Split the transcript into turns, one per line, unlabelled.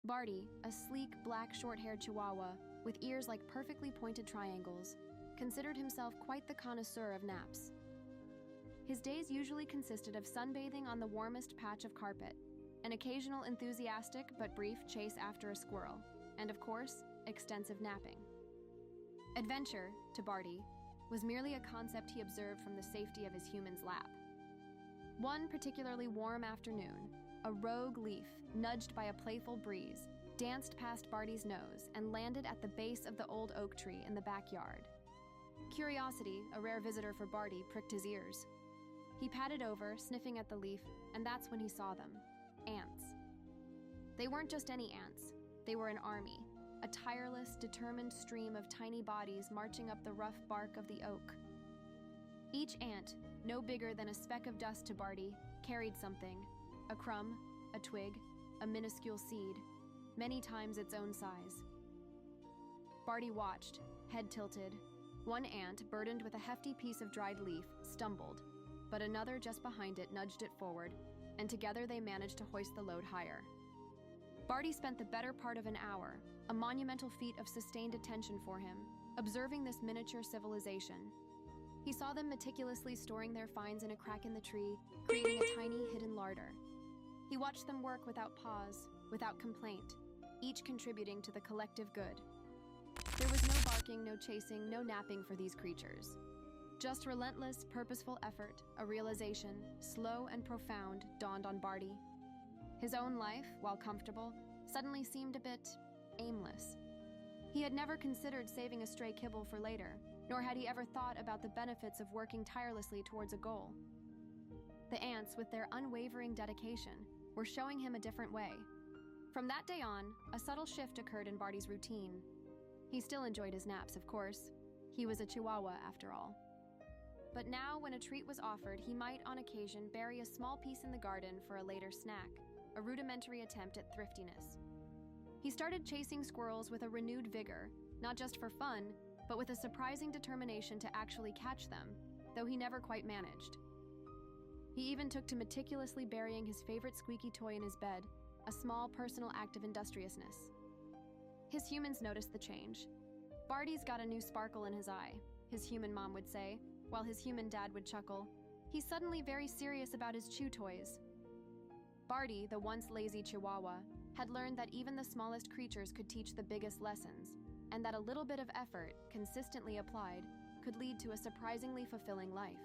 Barty, a sleek, black, short-haired chihuahua with ears like perfectly pointed triangles, considered himself quite the connoisseur of naps. His days usually consisted of sunbathing on the warmest patch of carpet, an occasional enthusiastic but brief chase after a squirrel, and of course, extensive napping. Adventure, to Barty, was merely a concept he observed from the safety of his human's lap. One particularly warm afternoon, a rogue leaf, nudged by a playful breeze, danced past Barty's nose and landed at the base of the old oak tree in the backyard. Curiosity, a rare visitor for Barty, pricked his ears. He padded over, sniffing at the leaf, and that's when he saw them. Ants. They weren't just any ants. They were an army, a tireless, determined stream of tiny bodies marching up the rough bark of the oak. Each ant, no bigger than a speck of dust to Barty, carried something: a crumb, a twig, a minuscule seed, many times its own size. Barty watched, head tilted. One ant, burdened with a hefty piece of dried leaf, stumbled, but another just behind it nudged it forward, and together they managed to hoist the load higher. Barty spent the better part of an hour, a monumental feat of sustained attention for him, observing this miniature civilization. He saw them meticulously storing their finds in a crack in the tree, creating a tiny hidden larder. He watched them work without pause, without complaint, each contributing to the collective good. There was no barking, no chasing, no napping for these creatures. Just relentless, purposeful effort, a realization, slow and profound, dawned on Barty. His own life, while comfortable, suddenly seemed a bit aimless. He had never considered saving a stray kibble for later, nor had he ever thought about the benefits of working tirelessly towards a goal. The ants, with their unwavering dedication, were showing him a different way. From that day on, a subtle shift occurred in Barty's routine. He still enjoyed his naps, of course. He was a chihuahua, after all. But now, when a treat was offered, he might, on occasion, bury a small piece in the garden for a later snack, a rudimentary attempt at thriftiness. He started chasing squirrels with a renewed vigor, not just for fun, but with a surprising determination to actually catch them, though he never quite managed. He even took to meticulously burying his favorite squeaky toy in his bed, a small personal act of industriousness. His humans noticed the change. Barty's got a new sparkle in his eye, his human mom would say, while his human dad would chuckle. He's suddenly very serious about his chew toys. Barty, the once lazy chihuahua, had learned that even the smallest creatures could teach the biggest lessons, and that a little bit of effort, consistently applied, could lead to a surprisingly fulfilling life.